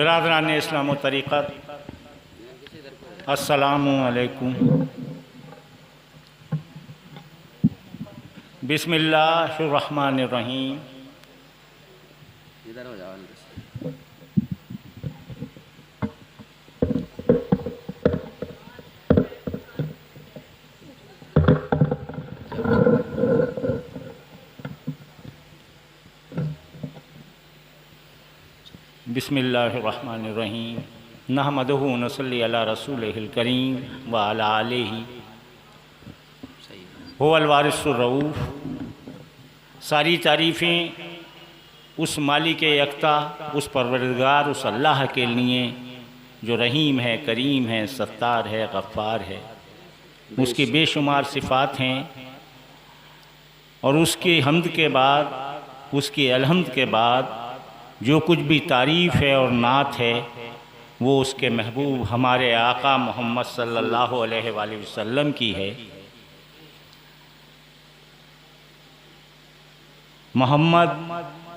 बिरादरान इस्लाम व तरीक़त, अस्सलामु अलैकुम। बिस्मिल्लाहिर्रहमानिर्रहीम। इधर हो जाओ। बिस्मिल्लाहिर्रहमानिर्रहीम। नहमदुहु व नसल्ली अला रसूलिहिल करीम व अला आलिहि हुवल वारिसुर रऊफ़। सारी तारीफ़ें उस मालिक यकता, उस परवरदिगार, उस अल्लाह के लिए जो रहीम है, करीम है, सत्तार है, गफ़्फ़ार है। उसकी बेशुमार सिफ़ात हैं और उसके हम्द के बाद, उसके अलहम्द के बाद जो कुछ भी तारीफ़ है और नात है वो उसके महबूब हमारे आका मोहम्मद सल्लल्लाहु अलैहि वसल्लम की है। मोहम्मद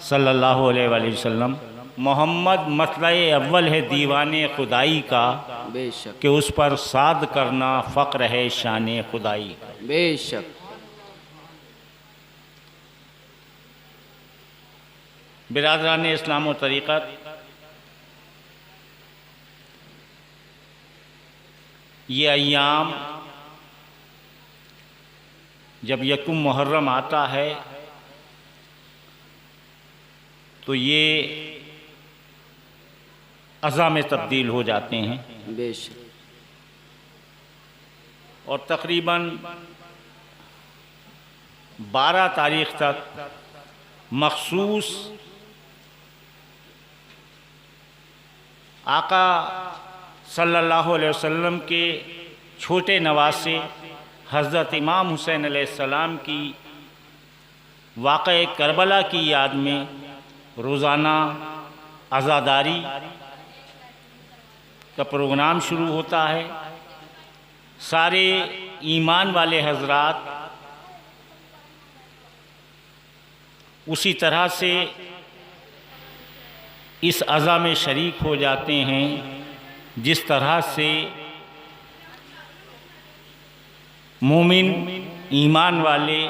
सल्लल्लाहु अलैहि वसल्लम, मोहम्मद मतलए अव्वल है दीवाने खुदाई का, बेशक कि उस पर साद करना फ़क्र है शाने खुदाई का। बेशक बिरादरान इस्लाम व तरीक़त, ये अय्याम जब यकुम मुहर्रम आता है तो ये अज़ा में तब्दील हो जाते हैं बेशक और तकरीबन 12 तारीख़ तक मखसूस आका सल्लल्लाहु अलैहि वसल्लम के छोटे नवासे हज़रत इमाम हुसैन अलैहिस्सलाम की वाक़ए करबला की याद में रोज़ाना अज़ादारी का प्रोग्राम शुरू होता है। सारे ईमान वाले हजरात उसी तरह से इस अज़ा में शरीक हो जाते हैं जिस तरह से मोमिन ईमान वाले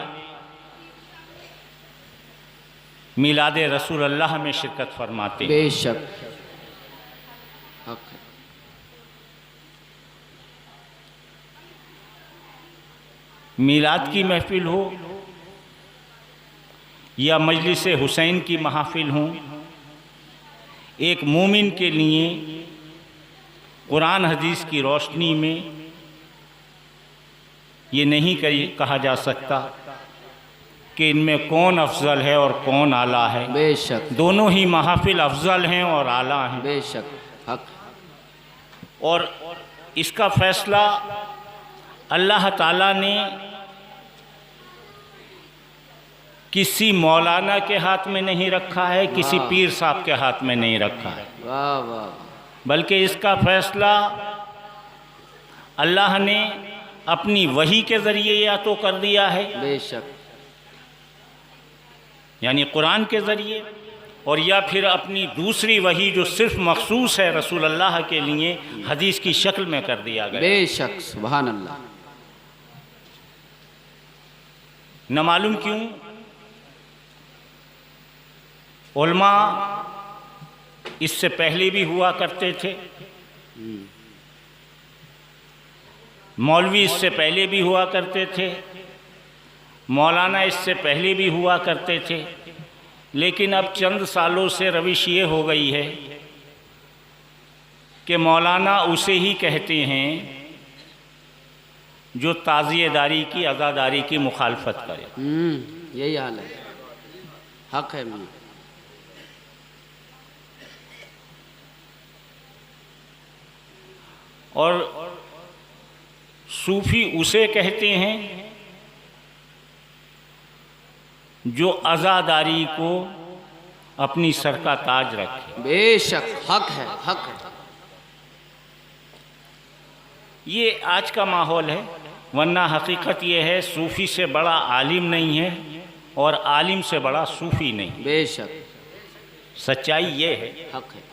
मिलाद रसूल अल्लाह में शिरकत फरमाते हैं। बेशक हक है। मिलाद की महफिल हो या मजलिस हुसैन की महफिल हो, एक मोमिन के लिए कुरान हदीस की रोशनी में ये नहीं कहा जा सकता कि इनमें कौन अफजल है और कौन आला है। बेशक दोनों ही महफिल अफजल हैं और आला हैं। बेशक हक। और इसका फ़ैसला अल्लाह ताला ने किसी मौलाना के हाथ में नहीं रखा है, किसी पीर साहब के हाथ में नहीं रखा है, वाह वाह, बल्कि इसका फ़ैसला अल्लाह ने अपनी वही के ज़रिए या तो कर दिया है, बेशक यानी कुरान के ज़रिए, और या फिर अपनी दूसरी वही जो सिर्फ मखसूस है रसूल अल्लाह के लिए, हदीस की शक्ल में कर दिया गया। बेशक सुभान अल्लाह। न मालूम क्यों उलमा इससे पहले भी हुआ करते थे, मौलवी इससे पहले भी हुआ करते थे, मौलाना इससे पहले भी हुआ करते थे, लेकिन अब चंद सालों से रविश ये हो गई है कि मौलाना उसे ही कहते हैं जो ताज़ियेदारी की, अज़ादारी की मुखालफत करे। यही हाल है, हक है। और सूफ़ी उसे कहते हैं जो अज़ादारी को अपनी सर का ताज रखे। बेशक हक है, हक है। ये आज का माहौल है, वरना हकीकत ये है सूफ़ी से बड़ा आलिम नहीं है और आलिम से बड़ा सूफ़ी नहीं। बेशक सच्चाई ये है। हक है।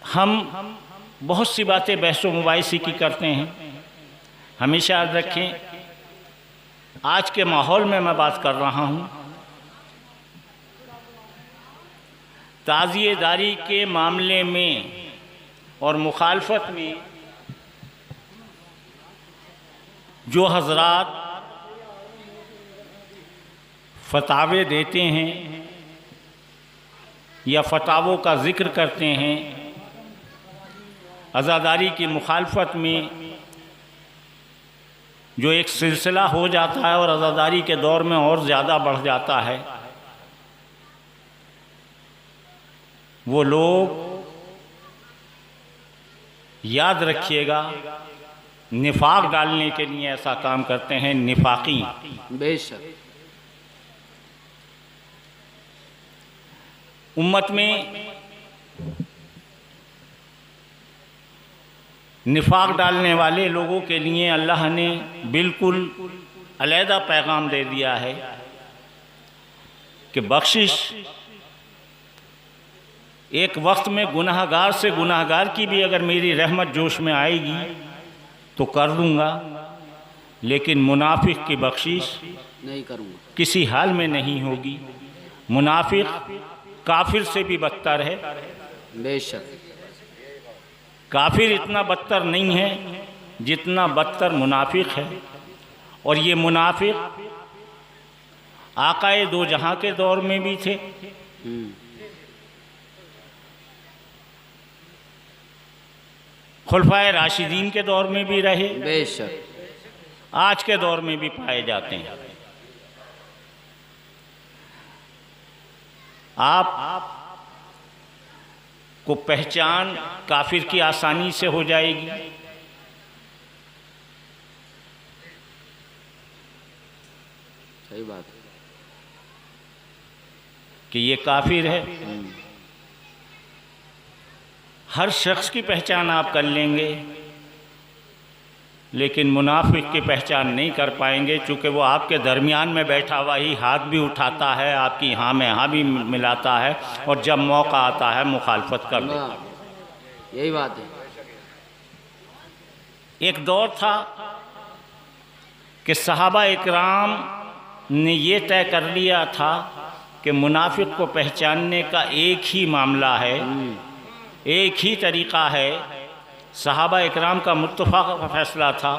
हम बहुत सी बातें बहसो मुबाहिसे की करते हैं। हमेशा याद रखें, आज के माहौल में मैं बात कर रहा हूँ, ताज़िएदारी के मामले में और मुखालफत में जो हजरात फतावे देते हैं या फतावों का ज़िक्र करते हैं, अज़ादारी की मुखालफत में जो एक सिलसिला हो जाता है और अज़ादारी के दौर में और ज़्यादा बढ़ जाता है, वो लोग याद रखिएगा निफाक डालने के लिए ऐसा काम करते हैं। निफाकी, बेशक उम्मत में निफाक डालने वाले लोगों के लिए अल्लाह ने बिल्कुल अलहदा पैगाम दे दिया है कि बख्शिश एक वक्त में गुनाहगार से गुनाहगार की भी अगर मेरी रहमत जोश में आएगी तो कर दूंगा, लेकिन मुनाफिक की बख्शिश नहीं करूँगा, किसी हाल में नहीं होगी। मुनाफिक काफिर से भी बदतर है। बेशक काफिर इतना बदतर नहीं है जितना बदतर मुनाफिक है। और ये मुनाफिक आकाए दो जहां के दौर में भी थे, खुलफाए राशिदीन के दौर में भी रहे, बेशक आज के दौर में भी पाए जाते हैं। आप को पहचान काफिर की आसानी से हो जाएगी। सही बात है कि ये काफिर है, हर शख्स की पहचान आप कर लेंगे, लेकिन मुनाफिक की पहचान नहीं कर पाएंगे, चूँकि वो आपके दरमियान में बैठा हुआ ही हाथ भी उठाता है, आपकी हाँ में हाँ भी मिलाता है, और जब मौका आता है मुखालफत कर देता है। यही बात है। एक दौर था कि सहाबा इकराम ने ये तय कर लिया था कि मुनाफिक को पहचानने का एक ही मामला है, एक ही तरीक़ा है। सहाबा इकराम का मुत्तफ़ाक़ फैसला था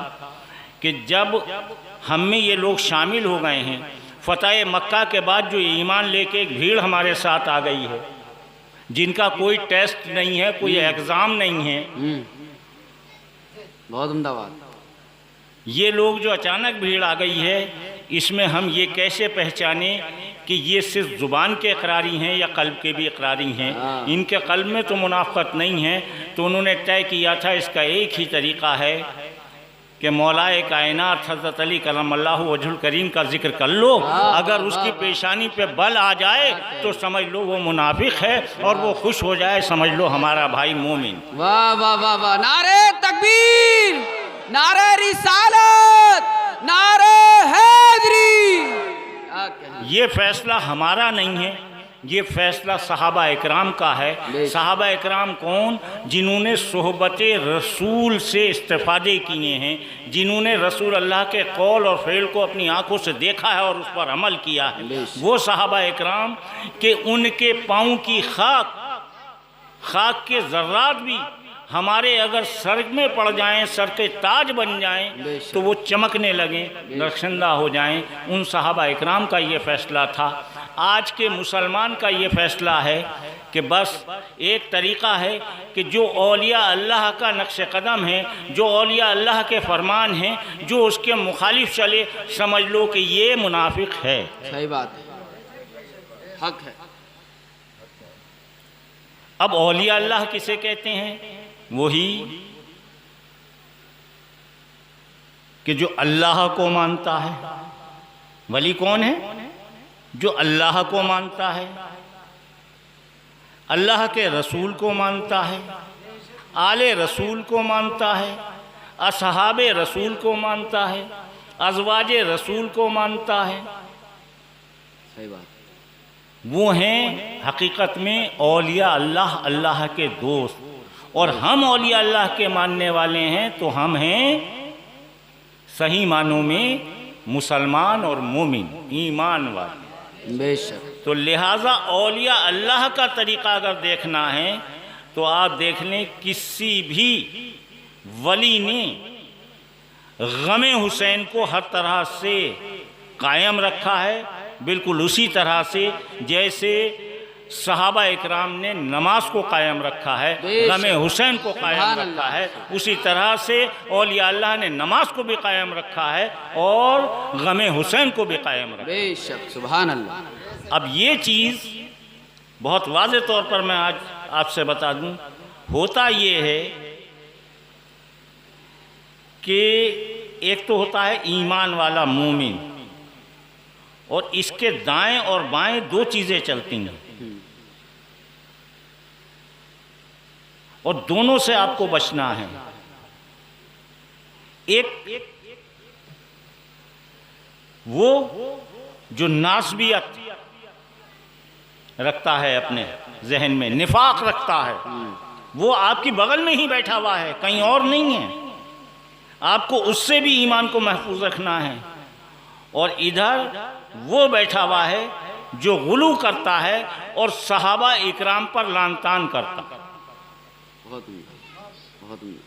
कि जब हम में ये लोग शामिल हो गए हैं, फ़तह मक्का के बाद जो ईमान लेके एक भीड़ हमारे साथ आ गई है, जिनका कोई टेस्ट नहीं है, कोई एग्ज़ाम नहीं है, बहुत उम्दा बात। ये लोग जो अचानक भीड़ आ गई है, इसमें हम ये कैसे पहचाने कि ये सिर्फ ज़ुबान के इकरारी हैं या क़ल्ब के भी इकरारी हैं। इनके क़ल्ब में तो मुनाफ़क़त नहीं है। तो उन्होंने तय किया था इसका एक ही तरीक़ा है कि मौलाए कायनात हज़रत अली करमल्लाहु वजहुल करीम का जिक्र कर लो, अगर उसकी पेशानी पे बल आ जाए तो समझ लो वो मुनाफिक है, और वो खुश हो जाए समझ लो हमारा भाई मोमिन। वाह वाह वाह वाह, नारे तकबीर, नारे रिसालत, नारे हैदरी। ये फैसला हमारा नहीं है, ये फैसला सहाबा इकराम का है। सहाबा इकराम कौन? जिन्होंने सोहबत रसूल से इस्तेफादे किए हैं, जिन्होंने रसूल अल्लाह के कौल और फ़ेल को अपनी आंखों से देखा है और उस पर अमल किया है। वो सहाबा इकराम के उनके पाँव की खाक के ज़र्रात भी हमारे अगर सर में पड़ जाएं, सर के ताज बन जाएं, तो वो चमकने लगें, नक्शंदा हो जाएं। उन सहाबा इकराम का ये फ़ैसला था। आज के मुसलमान का ये फ़ैसला है कि बस एक तरीक़ा है कि जो औलिया अल्लाह का नक्श कदम है, जो औलिया अल्लाह के फरमान हैं, जो उसके मुखालिफ चले, समझ लो कि ये मुनाफिक है। सही बात है, हक है। अब औलिया अल्लाह किसे कहते हैं? वही कि जो अल्लाह को मानता है। वली कौन है? जो अल्लाह को मानता है, अल्लाह के रसूल को मानता है, आले रसूल को मानता है, असहाबे रसूल को मानता है, अज़वाजे रसूल को मानता है। सही बात। वो हैं हकीकत में औलिया अल्लाह, अल्लाह के दोस्त। और हम औलिया अल्लाह के मानने वाले हैं तो हम हैं सही मानों में मुसलमान और मोमिन, ईमान वाले। बेशक। तो लिहाजा औलिया अल्लाह का तरीक़ा अगर देखना है तो आप देख लें, किसी भी वली ने गमे हुसैन को हर तरह से कायम रखा है, बिल्कुल उसी तरह से जैसे सहाबा इकराम ने नमाज को कायम रखा है, गमे हुसैन को कायम रखा है, उसी तरह से औलिया अल्लाह ने नमाज को भी कायम रखा है और गमे हुसैन को भी कायम रखा है। बेशक, सुभान अल्लाह। अब ये चीज़ बहुत वाज़े तौर पर मैं आज आपसे बता दूं, होता ये है कि एक तो होता है ईमान वाला मोमिन, और इसके दाएं और बाएं दो चीज़ें चलती हैं, और दोनों से आपको बचना है। एक वो जो नासबियत रखता है, अपने जहन में निफाक रखता है, वो आपकी बगल में ही बैठा हुआ है, कहीं और नहीं है, आपको उससे भी ईमान को महफूज रखना है। और इधर वो बैठा हुआ है जो गुलू करता है और सहाबा इकराम पर लानतान करता है। बहुत उम्दा, बहुत उम्दा।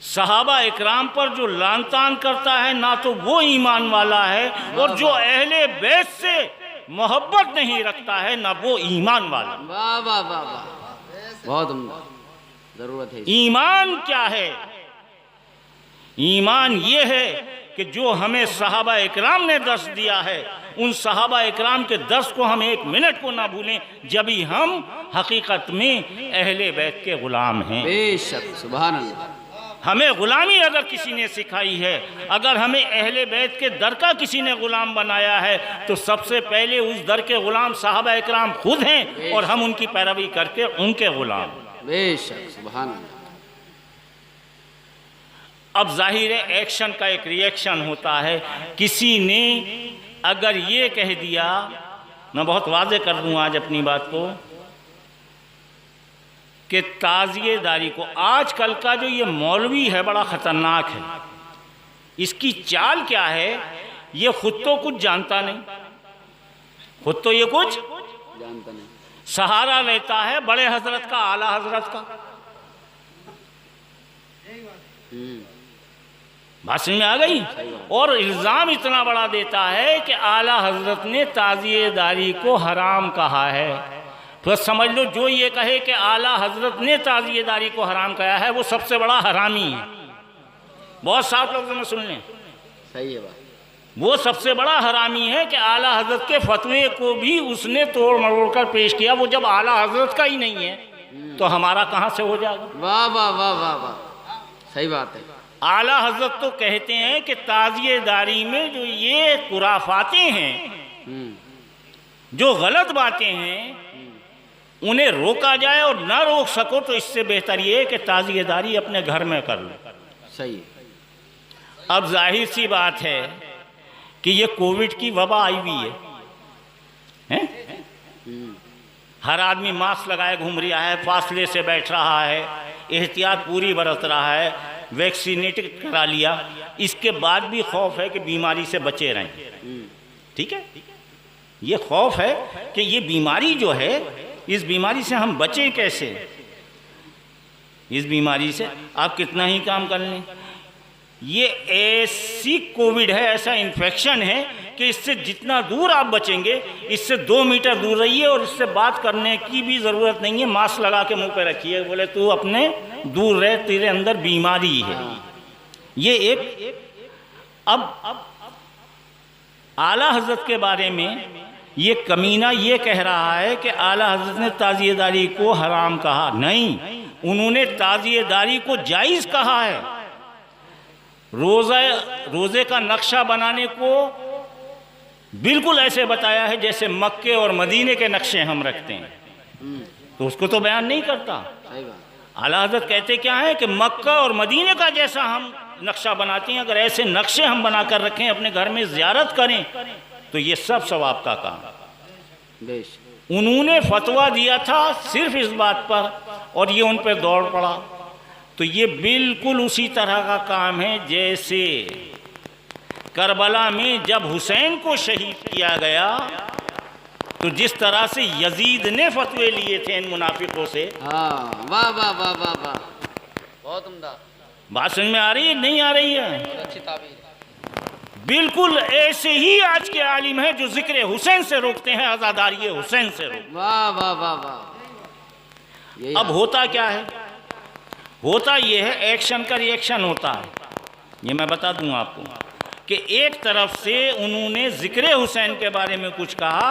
सहाबा इकराम पर जो लानतान करता है ना तो वो ईमान वाला है, और जो अहले बैत से मोहब्बत नहीं रखता है ना वो ईमान वाला। वाह वाह वाह वाह, बहुत उम्दा। जरूरत है। ईमान क्या है? ईमान ये है कि जो हमें सहाबा इकराम ने दर्स दिया है, उन सहाबा इकराम के दर्स को हम एक मिनट को ना भूलें, जब ही हम हकीकत में अहले बैत के गुलाम हैं। बेशक, सुभान अल्लाह। हमें गुलामी अगर किसी ने सिखाई है, अगर हमें अहले बैत के दर का किसी ने गुलाम बनाया है, तो सबसे पहले उस दर के गुलाम सहाबा इकराम खुद हैं, और हम उनकी पैरवी करके उनके गुलाम। बेशक, सुभान अल्लाह। अब जाहिर है एक्शन का एक रिएक्शन होता है। किसी ने अगर ये कह दिया, मैं बहुत वाज़े कर दूँ आज अपनी बात को, कि ताज़िएदारी को, आजकल का जो ये मौलवी है बड़ा ख़तरनाक है। इसकी चाल क्या है, ये खुद तो कुछ जानता नहीं, खुद तो ये कुछ जानता नहीं, सहारा लेता है बड़े हजरत का, आला हजरत का। भाषण में आ गई। और इल्ज़ाम इतना बड़ा देता है कि आला हजरत ने ताज़िएदारी को हराम कहा है। तो समझ लो, जो ये कहे कि आला हजरत ने ताज़िएदारी को हराम कहा है, वो सबसे बड़ा हरामी है। बहुत साफ लोग में सुन लें, सही है बात। वो सबसे बड़ा हरामी है कि आला हजरत के फतवे को भी उसने तोड़ मरोड़ कर पेश किया। वो जब आला हजरत का ही नहीं है तो हमारा कहाँ से हो जाएगा? वाह वाह वाह वाह वाह, सही बात है। आला हजरत तो कहते हैं कि ताज़िएदारी में जो ये खुराफातें हैं, जो गलत बातें हैं, उन्हें रोका जाए, और ना रोक सको तो इससे बेहतर ये है कि ताज़िएदारी अपने घर में कर लो। सही है। अब जाहिर सी बात है कि ये कोविड की वबा आई हुई है? हर आदमी मास्क लगाए घूम रहा है, फासले से बैठ रहा है, एहतियात पूरी बरत रहा है, वैक्सीनेटेड करा लिया, इसके बाद भी खौफ है कि बीमारी से बचे रहें। ठीक है, ये खौफ है कि ये बीमारी जो है, इस बीमारी से हम बचें कैसे? इस बीमारी से आप कितना ही काम कर लें, ये ऐसी कोविड है, ऐसा इन्फेक्शन है कि इससे जितना दूर आप बचेंगे, इससे 2 मीटर दूर रहिए, और इससे बात करने की भी ज़रूरत नहीं है। मास्क लगा के मुंह पे रखिए, बोले तू अपने दूर रहे, तेरे अंदर बीमारी है। ये एक अब आला हजरत के बारे में ये कमीना ये कह रहा है कि आला हजरत ने ताज़िएदारी को हराम कहा। नहीं, उन्होंने ताज़िएदारी को जायज़ कहा है। रोज़े का नक्शा बनाने को बिल्कुल ऐसे बताया है जैसे मक्के और मदीने के नक्शे हम रखते हैं, तो उसको तो बयान नहीं करता। सही बात। आला हज़रत कहते क्या है कि मक्का और मदीने का जैसा हम नक्शा बनाते हैं, अगर ऐसे नक्शे हम बना कर रखें, अपने घर में ज़ियारत करें, तो ये सब सवाब का काम। बेश उन्होंने फतवा दिया था सिर्फ इस बात पर और ये उन पर दौड़ पड़ा। तो ये बिल्कुल उसी तरह का काम है जैसे करबला में जब हुसैन को शहीद किया गया तो जिस तरह से यजीद ने फतवे लिए थे इन मुनाफिकों से। हाँ, वाह वाह वाह वाह वाह, बहुत उम्दा। बात समझ में आ रही है नहीं आ रही है? बहुत अच्छी ताबीर है। बिल्कुल ऐसे ही आज के आलिम हैं जो जिक्र हुसैन से रोकते हैं, आज़ादारी हुसैन से रोकते हैं। वाह वाह वाह वाह। यही अब होता क्या है? होता ये है एक्शन का रिएक्शन होता है। ये मैं बता दूं आपको कि एक तरफ से उन्होंने जिक्र हुसैन के बारे में कुछ कहा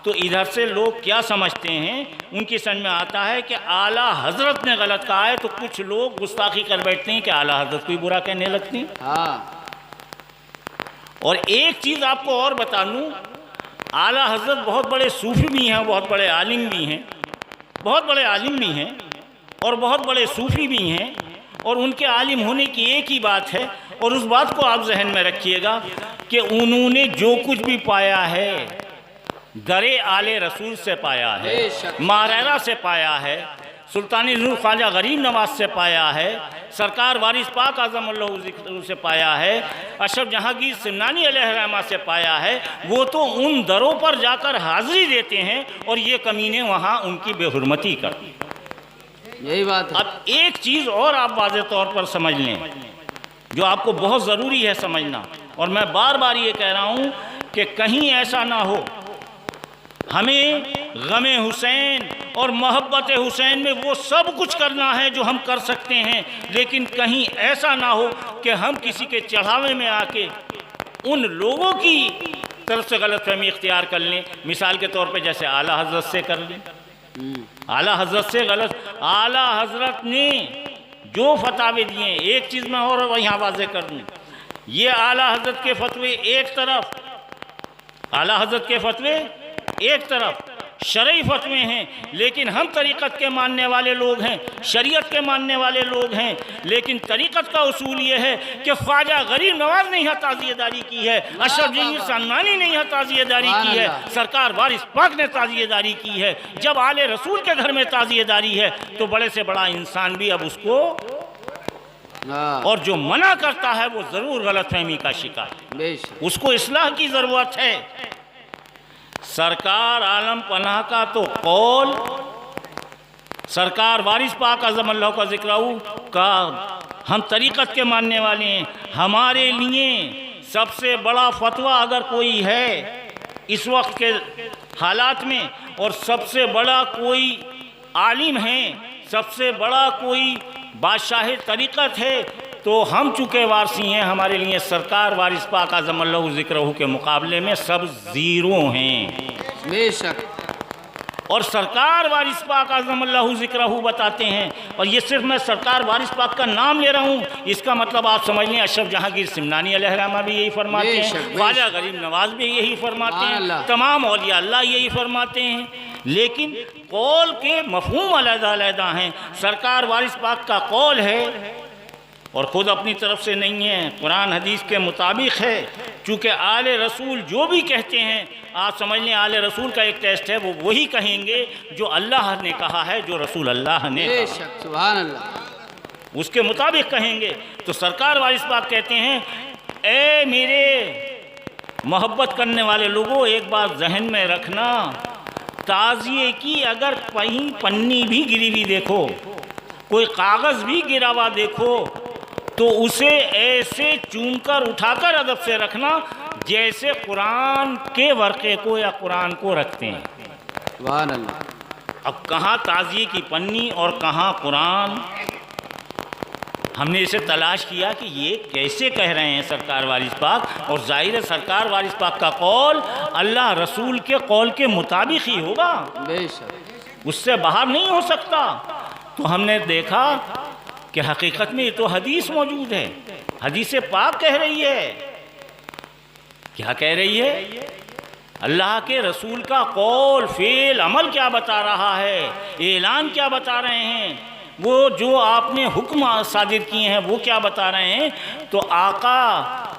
तो इधर से लोग क्या समझते हैं, उनकी समझ में आता है कि आला हजरत ने गलत कहा है, तो कुछ लोग गुस्ताखी कर बैठते हैं कि आला हजरत को ही बुरा कहने लगते हैं। हाँ। और एक चीज़ आपको और बता दूँ, आला हजरत बहुत बड़े सूफी भी हैं, बहुत बड़े आलिम भी हैं, बहुत बड़े आलिम भी हैं और बहुत बड़े सूफी भी हैं। और उनके आलिम होने की एक ही बात है, और उस बात को आप जहन में रखिएगा कि उन्होंने जो कुछ भी पाया है दरे आले रसूल से पाया है, मारेरा से पाया है, सुल्तानी नूर ख्वाजा गरीब नवाज से पाया है, सरकार वारिस पाक आज़म अल्लाहु ज़िक्रुहु से पाया है, अशरफ जहांगीर सिमनानी अलैहिर्रहमा से पाया है। वो तो उन दरों पर जाकर हाजिरी देते हैं और ये कमीने वहाँ उनकी बेहुरमती करते हैं। यही बात है। अब एक चीज़ और आप वाज़ेह तौर पर समझ लें जो आपको बहुत ज़रूरी है समझना, और मैं बार बार ये कह रहा हूँ कि कहीं ऐसा ना हो हमें गमे हुसैन और मोहब्बत हुसैन में वो सब कुछ करना है जो हम कर सकते हैं, लेकिन कहीं ऐसा ना हो कि हम किसी के चढ़ावे में आके उन लोगों की तरफ से गलतफहमी इख्तियार कर लें। मिसाल के तौर पे जैसे आला हजरत से कर लें, आला हजरत से गलत। आला हजरत ने जो फतावे दिए, एक चीज़ मैं और यहाँ वाज़ेह कर दूँ, ये आला हजरत के फतवे एक तरफ, आला हजरत के फतवे एक तरफ शरई फतवे हैं, लेकिन हम तरीक़त के मानने वाले लोग हैं, शरीयत के मानने वाले लोग हैं, लेकिन तरीक़त का उसूल ये है कि ख्वाजा गरीब नवाज ने यहाँ ताज़ियेदारी की है, अशरफ जहांगीर सन्नानी ने यहाँ ताज़ियेदारी की है, सरकार वारिस पाक ने ताज़ियेदारी की है। जब आले रसूल के घर में ताज़ियेदारी है तो बड़े से बड़ा इंसान भी अब उसको, और जो मना करता है वो ज़रूर गलतफहमी का शिकार है, उसको इस्लाह की ज़रूरत है। सरकार आलम पनाह का तो कौल, सरकार वारिस पाक आज़म अल्लाह का ज़िक्रुहु का हम तरीक़त के मानने वाले हैं। हमारे लिए सबसे बड़ा फतवा अगर कोई है इस वक्त के हालात में, और सबसे बड़ा कोई आलिम है, सबसे बड़ा कोई बादशाह तरीक़त है, तो हम चूँकि वारसी हैं, हमारे लिए सरकार वारिस पाक आज़म अल्लाहु ज़िक्रुहु के मुकाबले में सब ज़ीरो हैं। बेशक। और सरकार वारिस पाक आज़म अल्लाहु ज़िक्रुहु बताते हैं, और ये सिर्फ मैं सरकार वारिस पाक का नाम ले रहा हूँ, इसका मतलब आप समझ लें अशरफ जहांगीर सिमनानी अलैहिर्रहमा भी यही फरमाते हैं, ख्वाजा गरीब नवाज भी यही फरमाते हैं, तमाम औलिया अल्लाह यही फरमाते हैं। लेकिन कौल के मफ़हूम अलग-अलग हैं। सरकार वारिस पाक का कौल है और ख़ुद अपनी तरफ से नहीं है, कुरान हदीस के मुताबिक है। चूँकि आले रसूल जो भी कहते हैं, आप समझ लें आले रसूल का एक टेस्ट है, वो वही कहेंगे जो अल्लाह ने कहा है, जो रसूल अल्लाह ने कहा, सुभान अल्लाह, उसके मुताबिक कहेंगे। तो सरकार वारिस पाक कहते हैं, ए मेरे मोहब्बत करने वाले लोगों, एक बात जहन में रखना, ताज़िए की अगर कहीं पन्नी भी गिरी हुई देखो, कोई कागज़ भी गिरा हुआ देखो, तो उसे ऐसे चूमकर उठाकर अदब से रखना जैसे कुरान के वर्क़े को या कुरान को रखते हैं। सुभान अल्लाह। अब कहाँ ताज़िए की पन्नी और कहाँ कुरान। हमने इसे तलाश किया कि ये कैसे कह रहे हैं सरकार वारिस पाक, और ज़ाहिर है सरकार वारिस पाक का कौल अल्लाह रसूल के कौल के मुताबिक ही होगा, बेशक, उससे बाहर नहीं हो सकता। तो हमने देखा कि हकीकत में ये तो हदीस मौजूद है, हदीस पाक कह रही है। क्या कह रही है? अल्लाह के रसूल का कौल, फ़ेल, अमल क्या बता रहा है, ऐलान क्या बता रहे हैं, वो जो आपने हुक्म सादिर किए हैं वो क्या बता रहे हैं। तो आका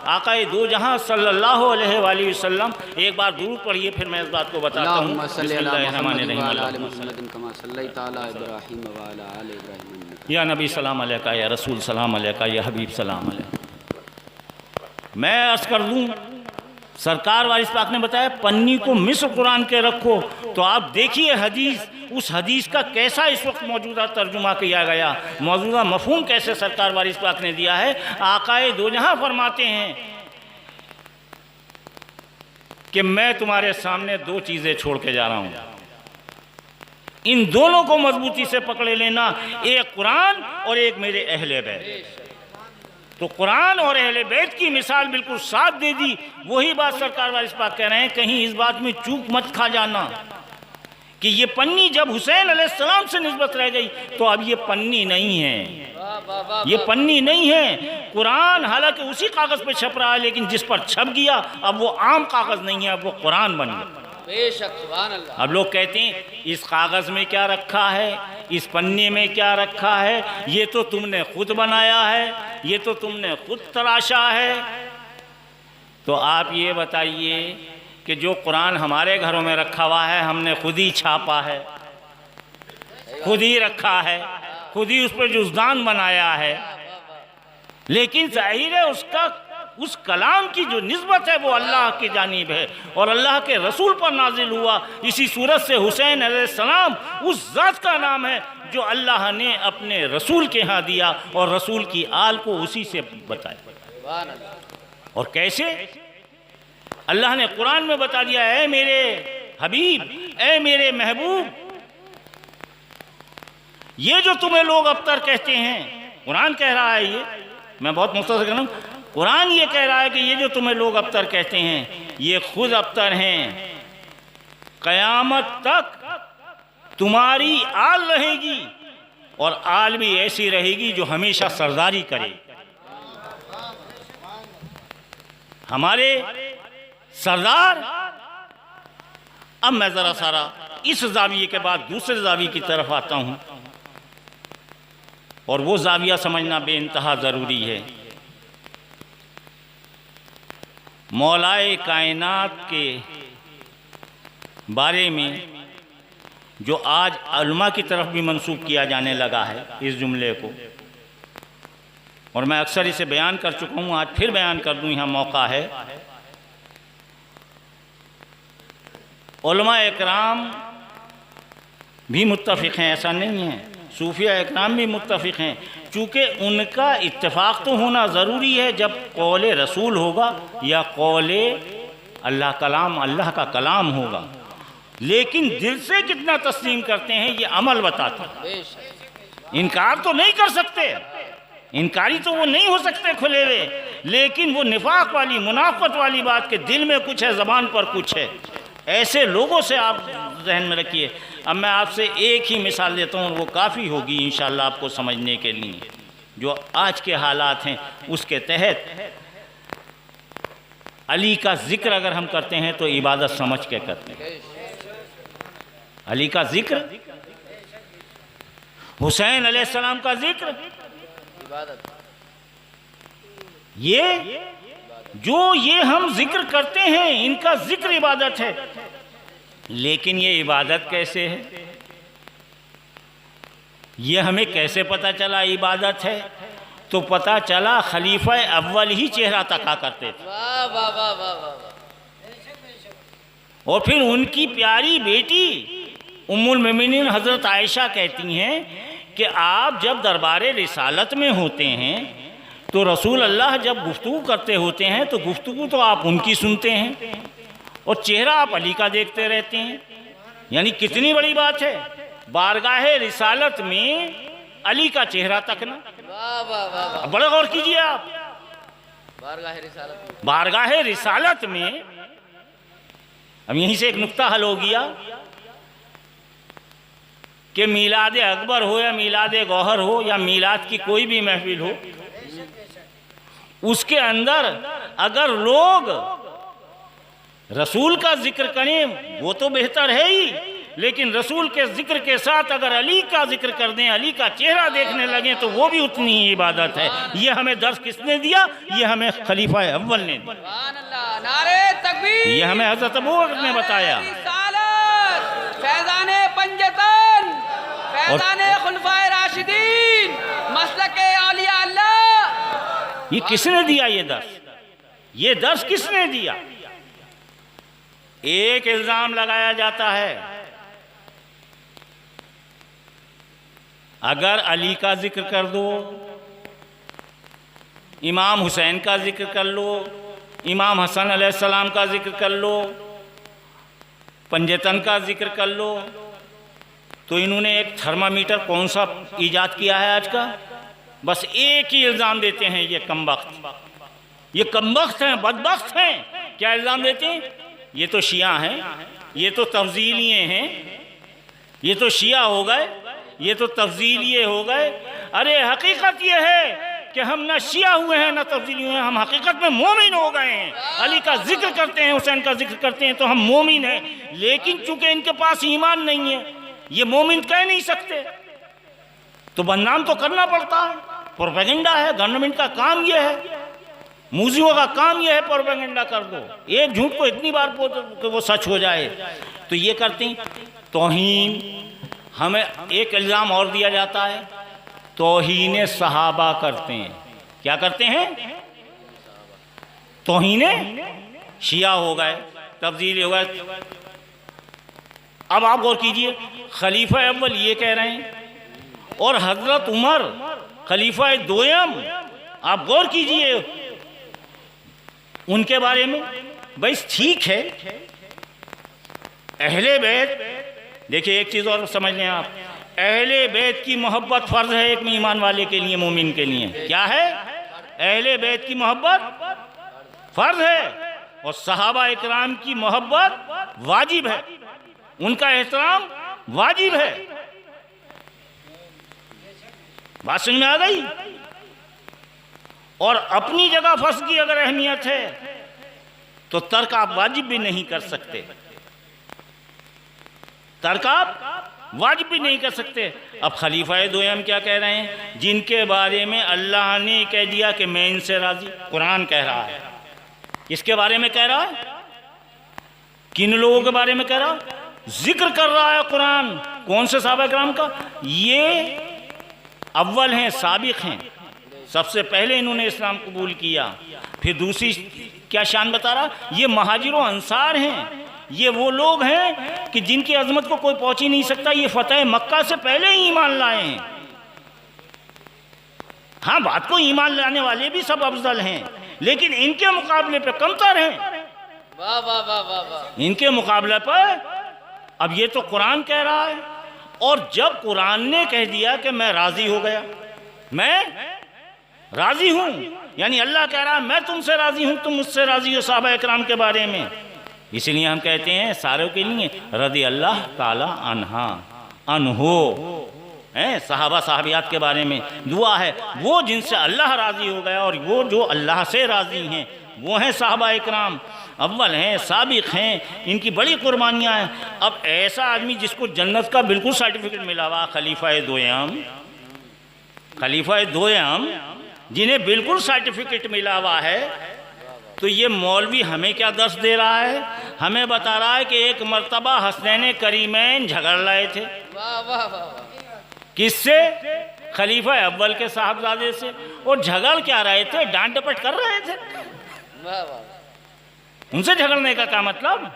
आकाए दो जहां सल्लल्लाहु अलैहि वसल्लम। एक बार दूर पढ़िए, फिर मैं इस बात को बताता हूँ। अल्लाहुम्मा सल्ली अला मुहम्मद व अला आलि बिस्मिल्लाहिर्रहमानिर्रहीम। मुहम्मद कमा सल्लैता अला इब्राहीम व अला आलि इब्राहीम। या नबी सलाम अलैका, या रसूल सलाम अलैका, या हबीब सलाम अलैका। मैं अर्ज़ कर दूँ, सरकार वारिस पाक ने बताया पन्नी को मिस्र कुरान के रखो, तो आप देखिए हदीस, उस हदीस का कैसा इस वक्त मौजूदा तर्जुमा किया गया, मौजूदा मफहूम कैसे सरकार वारिस पाक ने दिया है। आकाए दो जहां फरमाते हैं कि मैं तुम्हारे सामने दो चीज़ें छोड़ के जा रहा हूँ, इन दोनों को मजबूती से पकड़े लेना, एक कुरान और एक मेरे अहले बैत। तो कुरान और अहले बैत की मिसाल बिल्कुल साथ दे दी। वही बात सरकार वारिस पाक कह रहे हैं, कहीं इस बात में चूक मत खा जाना कि ये पन्नी जब हुसैन अलैहिस्सलाम से निस्बत रह गई तो अब ये पन्नी नहीं है, ये पन्नी नहीं है। कुरान हालांकि उसी कागज़ पे छप रहा है, लेकिन जिस पर छप गया अब वो आम कागज़ नहीं है, अब वो कुरान बन गया। बेशक सुभान अल्लाह। अब लोग कहते हैं इस कागज़ में क्या रखा है, इस पन्ने में क्या रखा है, ये तो तुमने खुद बनाया है, ये तो तुमने खुद तराशा है। तो आप ये बताइए कि जो कुरान हमारे घरों में रखा हुआ है हमने खुद ही छापा है, खुद ही रखा है, खुद ही उस पर जुज़दान बनाया है, लेकिन जाहिर है उसका उस कलाम की जो निस्बत है वो अल्लाह की जानिब है और अल्लाह के रसूल पर नाजिल हुआ। इसी सूरत से हुसैन अलैहिस्सलाम उस ज़ात का नाम है जो अल्लाह ने अपने रसूल के यहाँ दिया और रसूल की आल को उसी से बताया। और कैसे अल्लाह ने कुरान में बता दिया, ऐ मेरे हबीब, ऐ मेरे महबूब, ये जो तुम्हें लोग अबतर कहते हैं, कुरान कह रहा है, ये मैं बहुत मुख्तसर कर रहा हूँ, कुरान ये कह रहा है कि ये जो तुम्हें लोग अबतर कहते हैं ये खुद अबतर हैं, क़यामत तक तुम्हारी आल रहेगी और आल भी ऐसी रहेगी जो हमेशा सरदारी करे। हमारे सरदार। अब मैं ज़रा सारा इस जाविये के बाद दूसरे जाविये की तरफ आता हूँ और वो जाविया समझना बेइंतहा ज़रूरी है। मौलाए कायनात के बारे में जो आज उलमा की तरफ भी मंसूब किया जाने लगा है इस जुमले को, और मैं अक्सर इसे बयान कर चुका हूँ, आज फिर बयान कर दूँ, यहाँ मौका है। उलमा इकराम भी मुत्तफ़िक़ हैं, ऐसा नहीं है, सूफिया इकराम भी मुत्तफ़िक़ हैं, चूँकि उनका इत्तेफाक तो होना ज़रूरी है जब कौल रसूल होगा या कौल अल्लाह कलाम, अल्लाह का कलाम होगा, लेकिन दिल से कितना तस्लीम करते हैं ये अमल बताता है। इनकार तो नहीं कर सकते, इनकारी तो वो नहीं हो सकते खुले हुए, लेकिन वो निफाक वाली, मुनाफत वाली बात के दिल में कुछ है, ज़बान पर कुछ है, ऐसे लोगों से आप जहन में रखिए। अब मैं आपसे एक ही मिसाल देता हूँ, वो काफ़ी होगी इंशाअल्लाह आपको समझने के लिए। जो आज के हालात हैं उसके तहत अली का जिक्र अगर हम करते हैं तो इबादत समझ के करते हैं। अली का जिक्र, हुसैन अलैहिस्सलाम का जिक्र, ये हम जिक्र करते हैं, इनका जिक्र इबादत है। लेकिन ये इबादत कैसे है, ये हमें कैसे पता चला इबादत है? तो पता चला खलीफा अव्वल ही चेहरा तका करते थे। वाह वाह वाह वाह वाह। और फिर उनकी प्यारी बेटी उम्मुल मोमिनीन हज़रत आयशा कहती हैं कि आप जब दरबारे रिसालत में होते हैं तो रसूल अल्लाह जब गुफ्तगू करते होते हैं तो गुफ्तगू तो आप उनकी सुनते हैं और चेहरा आप अली का देखते रहते हैं। यानी कितनी बड़ी बात है, बारगाहे रिसालत में अली का चेहरा तकना। वाह वाह वाह वाह। बड़ा गौर कीजिए आप, बारगाहे रिसालत में। अब यहीं से एक नुक्ता हल हो गया कि मीलाद अकबर हो या मीलाद गौहर हो या मीलाद की कोई भी महफिल हो, उसके अंदर अगर लोग रसूल का जिक्र करें वो तो बेहतर है ही, लेकिन रसूल के जिक्र के साथ अगर अली का जिक्र कर दें, अली का चेहरा देखने लगें तो वो भी उतनी ही इबादत है। ये हमें दर्स किसने दिया? ये हमें खलीफा अव्वल ने दिया, नारे तकबीर, ये हमें हज़रत अबू बकर ने बताया। फैज़ाने पंजतन, फैज़ाने खुलफाए राशिदीन, मसलके औलिया अल्लाह। ये किसने दिया? ये दर्स, ये दर्स किसने दिया? एक इल्जाम लगाया जाता है, अगर अली का जिक्र कर दो, इमाम हुसैन का जिक्र कर लो, इमाम हसन अलैहिस्सलाम का जिक्र कर लो, पंजतन का जिक्र कर लो, तो इन्होंने एक थर्मामीटर कौन सा ईजाद किया है आज का? बस एक ही इल्ज़ाम देते हैं, ये कमबख्त, ये कमबख्त हैं, बदबख्त हैं। क्या इल्ज़ाम देते हैं? ये तो शिया हैं, ये तो तफजीलिये हैं, ये तो शिया हो गए, ये तो तफजीलिये हो गए। अरे हकीकत ये है कि हम ना शिया हुए हैं ना तब्दीली हुए हैं, हम हकीकत में मोमिन हो गए हैं। अली का जिक्र करते हैं, हुसैन का जिक्र करते हैं तो हम मोमिन हैं, लेकिन चूंकि इनके पास ईमान नहीं है, ये मोमिन कह नहीं सकते, तो बदनाम तो करना पड़ता है। प्रोपेगेंडा है, गवर्नमेंट का काम ये है, मूजियों का काम ये है, प्रोपेगेंडा कर दो। एक झूठ को इतनी बार कि वो सच हो जाए, तो ये करते हैं। तौहीन, हमें एक इल्ज़ाम और दिया जाता है, तौहीन सहाबा करते हैं। क्या करते हैं? तौहीन शिया हो गए, तब्दील हो गए। अब आप गौर कीजिए, खलीफा अव्वल ये कह रहे हैं और हजरत उमर खलीफा दोयम, आप गौर कीजिए उनके बारे में। भाई ठीक है, अहले बैत, देखिए एक चीज़ और समझ लें आप, अहले बैत की मोहब्बत फ़र्ज है एक ईमान वाले के लिए, मोमिन के लिए। क्या है? अहले बैत की मोहब्बत फ़र्ज है और सहाबा इकराम की मोहब्बत वाजिब है, उनका एहतराम वाजिब है। बात समझ में आ गई? और अपनी जगह फर्ज की अगर अहमियत है तो तर्क आप वाजिब भी नहीं कर सकते, तर्क आप वाजिब भी नहीं कर सकते। अब खलीफा दोयम क्या कह रहे हैं? जिनके बारे में अल्लाह ने कह दिया कि मैं इनसे राजी, कुरान कह रहा है। किसके बारे में कह रहा है? किन लोगों के बारे में कह रहा है? जिक्र कर रहा है कुरान। कौन से सहाबा किराम का? ये अव्वल हैं, साबिक हैं, सबसे पहले इन्होंने इस्लाम कबूल किया। फिर दूसरी क्या शान बता रहा? ये महाजिर और अंसार हैं, ये वो लोग हैं कि जिनकी अजमत को कोई पहुंच ही नहीं सकता, ये फतेह मक्का से पहले ही ईमान लाए हैं। हाँ, बात को ईमान लाने वाले भी सब अफजल हैं, लेकिन इनके मुकाबले पे कमतर हैं। वाह वाह वाह वाह वाह। इनके मुकाबले पर अब ये तो कुरान कह रहा है, और जब कुरान ने कह दिया कि मैं राजी हो गया, मैं राजी हूं, यानी अल्लाह कह रहा है मैं तुमसे राजी हूं, तुम मुझसे राजी हो सहाबा इकराम के बारे में। इसलिए हम कहते हैं सारों के लिए रज़ी अल्लाह ताला अन्हा अनहो, हैं सहाबा साहबियात के बारे में दुआ है, वो जिनसे अल्लाह राजी हो गया और वो जो अल्लाह से राजी हैं वो हैं सहाबा इकराम, अव्वल हैं, साबिक हैं, इनकी बड़ी कुर्बानियाँ हैं। अब ऐसा आदमी जिसको जन्नत का बिल्कुल सर्टिफिकेट मिला हुआ, खलीफा दोयम, खलीफा दोयम जिन्हें बिल्कुल सर्टिफिकेट मिला हुआ है, तो ये मौलवी हमें क्या दर्श दे रहा है? हमें बता रहा है कि एक मर्तबा हसनैन करीमैन झगड़ रहे थे। वाह वाह वाह। किससे? खलीफा अव्वल के साहबजादे से। और झगड़ क्या रहे थे? डांट डपट कर रहे थे। वाह वाह। उनसे झगड़ने का क्या मतलब?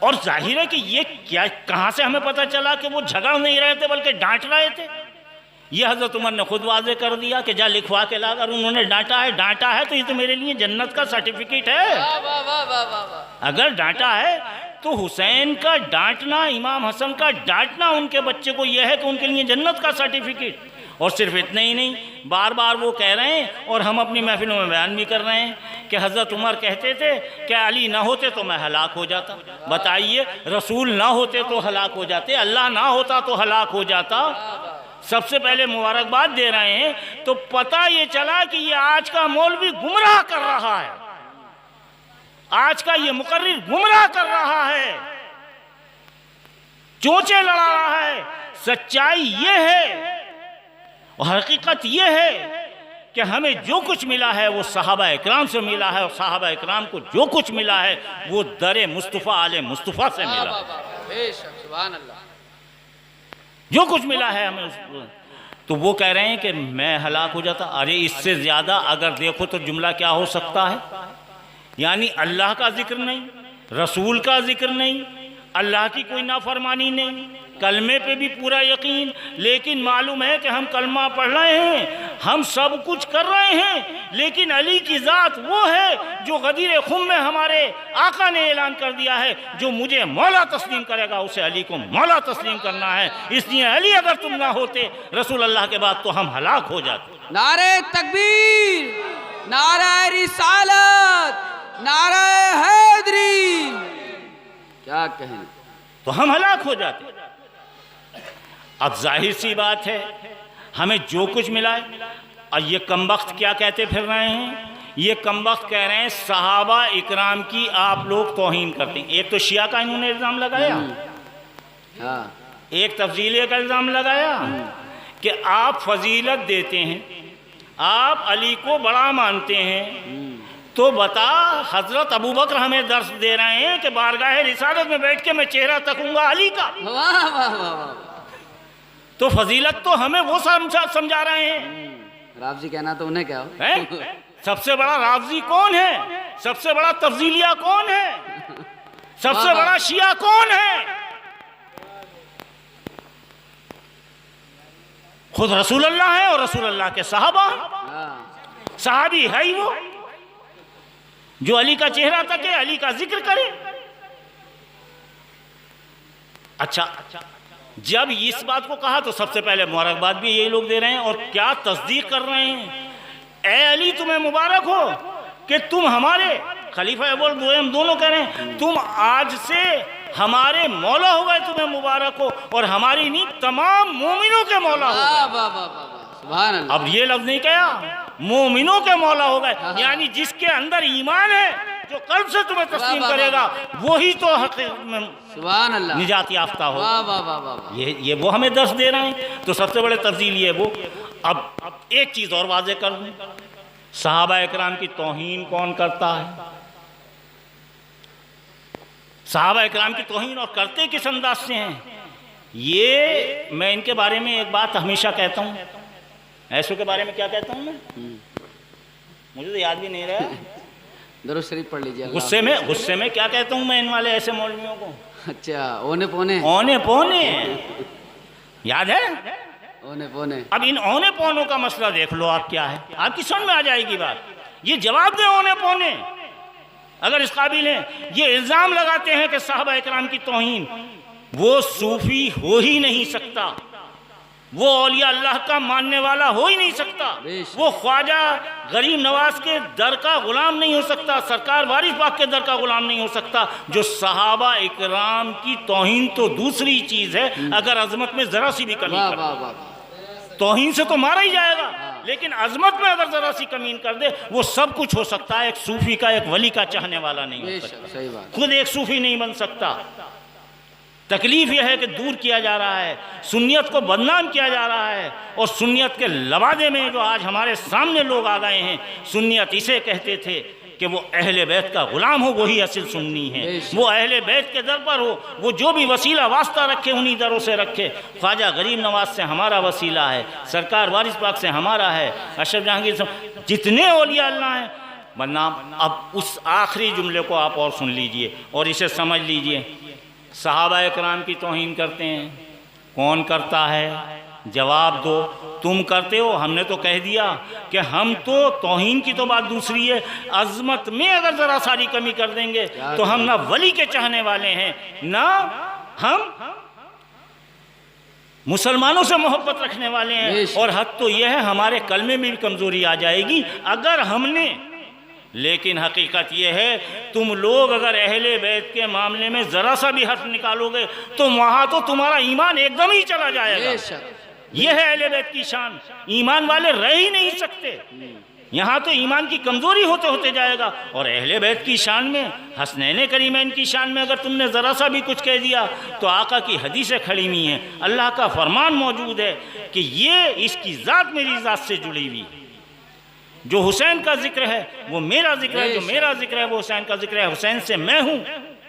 और जाहिर है कि ये क्या, कहां से हमें पता चला कि वो झगड़ नहीं रहे थे बल्कि डांट रहे थे? ये हज़रत उमर ने खुद वाजे कर दिया कि जा लिखवा के ला, अगर उन्होंने डांटा है तो ये तो मेरे लिए जन्नत का सर्टिफिकेट है। वाह वाह वाह वाह वाह। अगर डांटा है तो हुसैन का डांटना, इमाम हसन का डांटना उनके बच्चे को यह है कि उनके लिए जन्नत का सर्टिफिकेट। और सिर्फ इतना ही नहीं, बार बार वो कह रहे हैं और हम अपनी महफिलों में बयान भी कर रहे हैं कि हज़रत उमर कहते थे कि अली ना होते तो मैं हलाक हो जाता। बताइए, रसूल ना होते तो हलाक हो जाते, अल्लाह ना होता तो हलाक हो जाता। सबसे पहले मुबारकबाद दे रहे हैं तो पता ये चला कि ये आज का मौलवी गुमराह कर रहा है, आज का ये मुकर्रिर गुमराह कर रहा है। चोंचे लड़ा रहा है। सच्चाई ये है और हकीकत ये है कि हमें जो कुछ मिला है वो सहाबा इकराम से मिला है, और सहाबा इकराम को जो कुछ मिला है वो दरे मुस्तफ़ा आले मुस्तफ़ा से मिला है। बेशक, सुभान अल्लाह। जो कुछ मिला है हमें तो वो कह रहे हैं कि मैं हलाक हो जाता। अरे इससे ज़्यादा अगर देखो तो जुमला क्या हो सकता है? यानी अल्लाह का जिक्र नहीं, रसूल का जिक्र नहीं, अल्लाह की कोई नाफरमानी नहीं, कलमे पे भी पूरा यकीन, लेकिन मालूम है कि हम कलमा पढ़ रहे हैं, हम सब कुछ कर रहे हैं, लेकिन अली की ज़ात वो है जो गदीर खुम में हमारे आका ने ऐलान कर दिया है, जो मुझे मौला तस्लीम करेगा उसे अली को मौला तस्लीम करना है। इसलिए अली अगर तुम ना होते रसूल अल्लाह के बाद तो हम हलाक हो जाते। नारे तकबीर, नारे रिसालत, नारे हैदरी, क्या कहें, तो हम हलाक हो जाते। अब जाहिर सी बात है हमें जो कुछ मिला है, और ये कमबख्त क्या कहते फिर रहे हैं? ये कमबख्त कह रहे हैं सहाबा इकराम की आप लोग तौहीन करते हैं। एक तो शिया का इन्होंने इल्ज़ाम लगाया, एक तफजीले का इल्ज़ाम लगाया कि आप फजीलत देते हैं, आप अली को बड़ा मानते हैं, तो बता हजरत अबू बकर हमें दर्स दे रहे हैं कि बारगाह रिसालत में बैठ के मैं चेहरा तकूंगा अली का। वाह वाह वाह। तो फजीलत तो हमें वो समझा रहे हैं। रावजी कहना तो उन्हें क्या हो? सबसे बड़ा रावजी कौन है? सबसे बड़ा तफजीलिया कौन है? सबसे बड़ा शिया कौन है? खुद रसूल अल्लाह है और रसूल अल्लाह के सहाबा। सहाबी है ही वो जो अली का चेहरा तके, अली का जिक्र करे। अच्छा, जब इस बात को कहा तो सबसे पहले मुबारकबाद भी यही लोग दे रहे हैं और क्या तस्दीक कर रहे हैं, ए अली तुम्हें मुबारक हो कि तुम हमारे खलीफा अव्वल दोयम दोनों कह रहे हैं, तुम आज से हमारे मौला हो गए, तुम्हें मुबारक हो, और हमारी नहीं तमाम मोमिनों के मौला हो गए। अब ये लफ्ज नहीं कहा मोमिनों के मौला हो गए, यानी जिसके अंदर ईमान है, जो कल्ब से तुम्हें तस्लीम करेगा वही तो सुभान अल्लाह निजात याफ्ता हो। वाह वाह वाह वाह। ये वो हमें दर्श दे रहे हैं। तो सबसे बड़े तफजील ये वो। अब एक चीज़ और वाज़े कर दूं, सहाबा इकराम की तौहीन कौन करता है? सहाबा इकराम की तौहीन और करते किस अंदाज से हैं? ये मैं इनके बारे में एक बात हमेशा कहता हूँ। ऐसों के बारे में क्या कहता हूँ मैं? मुझे तो याद भी नहीं रहा। दरूद शरीफ पढ़ लीजिए। गुस्से में क्या कहता हूँ मैं इन वाले ऐसे मौलवियों को? अच्छा, ओने पोने। औने पौने याद है? ओने पोने। अब इन औने पौनों का मसला देख लो आप, क्या है आपकी समझ में आ जाएगी बात। ये जवाब दे औने पौने अगर इस काबिल हैं। ये इल्ज़ाम लगाते हैं कि साहबा इकराम की तौहीन, वो सूफी हो ही नहीं सकता, वो औलिया अल्लाह का मानने वाला हो ही नहीं सकता, वो ख्वाजा गरीब नवाज के दर का गुलाम नहीं हो सकता, सरकार वारिस पाक के दर का गुलाम नहीं हो सकता। जो सहाबा इकराम की तौहीन तो दूसरी चीज़ है, अगर अजमत में ज़रा सी भी कमी कर, तौहीन से तो मारा ही जाएगा, लेकिन अजमत में अगर ज़रा सी कमी कर दे वो सब कुछ हो सकता है। एक सूफी का, एक वली का चाहने वाला नहीं हो सकता, सही बात। खुद एक सूफी नहीं बन सकता। तकलीफ यह है कि दूर किया जा रहा है, सुन्नियत को बदनाम किया जा रहा है, और सुन्नियत के लवादे में जो आज हमारे सामने लोग आ गए हैं, सुन्नियत इसे कहते थे कि वो अहले बैत का गुलाम हो, वही असल सुन्नी है, वो अहले बैत के दर पर हो, वो जो भी वसीला वास्ता रखे उन्हीं दरों से रखे। ख्वाजा गरीब नवाज से हमारा वसीला है, सरकार वारिस पाक से हमारा है, अशरफ जहांगीर से, जितने औलिया अल्लाह हैं बदनाम। अब उस आखिरी जुमले को आप और सुन लीजिए और इसे समझ लीजिए। सहाबा इकराम की तौहीन करते हैं, कौन करता है? जवाब दो। तुम करते हो, हमने तो कह दिया कि हम तो तौहीन की तो बात दूसरी है, अजमत में अगर ज़रा सारी कमी कर देंगे तो हम ना वली के चाहने वाले हैं, ना हम मुसलमानों से मोहब्बत रखने वाले हैं, और हद तो यह है हमारे कलमे में भी कमज़ोरी आ जाएगी अगर हमने। लेकिन हकीकत यह है, तुम लोग अगर अहले बैत के मामले में ज़रा सा भी हर्फ निकालोगे तो वहाँ तो तुम्हारा ईमान एकदम ही चला जाएगा। यह है अहले बैत की शान, ईमान वाले रह ही नहीं सकते। यहाँ तो ईमान की कमज़ोरी होते होते जाएगा। और अहले बैत की शान में, हसनैन करीमैन की शान में अगर तुमने ज़रा सा भी कुछ कह दिया तो आका की हदीसें खड़ी हुई हैं, अल्लाह का फरमान मौजूद है कि ये इसकी ज़ात मेरी ज़ात से जुड़ी हुई है। जो हुसैन का जिक्र है वो मेरा जिक्र है, जो मेरा जिक्र है वो हुसैन का जिक्र है। हुसैन से मैं हूँ,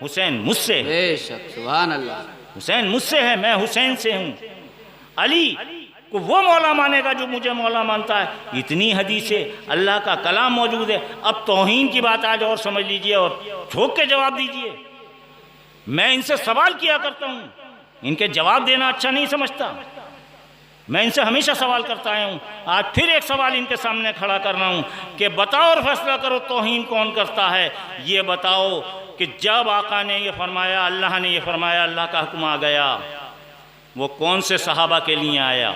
हुसैन मुझसे है। बेशक, सुभान अल्लाह। हुसैन मुझसे है, मैं हुसैन से हूँ। अली को वो मौला मानेगा जो मुझे मौला मानता है। इतनी हदीसें, अल्लाह का कलाम मौजूद है। अब तौहीन की बात आज और समझ लीजिए और झोंक के जवाब दीजिए। मैं इनसे सवाल किया करता हूँ, इनके जवाब देना अच्छा नहीं समझता। मैं इनसे हमेशा सवाल करता आया हूँ, आज फिर एक सवाल इनके सामने खड़ा कर रहा हूँ कि बताओ और फैसला करो, तौहीन कौन करता है? ये बताओ कि जब आका ने ये फरमाया, अल्लाह ने ये फरमाया, अल्लाह का हुक्म आ गया, वो कौन से सहाबा के लिए आया?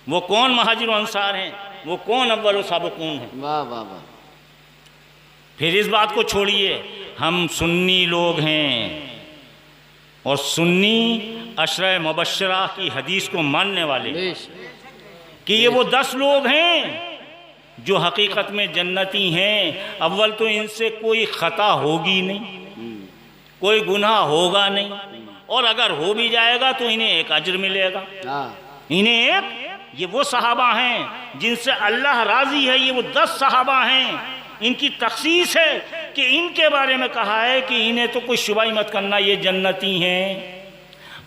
वो कौन महाजिर व अंसार हैं? वो कौन अव्वल व साबिकून हैं? वाह वाह वाह। फिर इस बात को छोड़िए, हम सुन्नी लोग हैं और सुन्नी अशरा मुबश्शरा की हदीस को मानने वाले कि ये वो 10 लोग हैं जो हकीकत में जन्नती हैं। अव्वल तो इनसे कोई ख़ता होगी नहीं, कोई गुनाह होगा नहीं, और अगर हो भी जाएगा तो इन्हें एक अज्र मिलेगा। इन्हें एक, ये वो सहाबा हैं जिनसे अल्लाह राज़ी है। ये वो 10 सहाबा हैं, इनकी तखसीस है कि इनके बारे में कहा है कि इन्हें तो कोई शुबा ही मत करना, ये जन्नती हैं।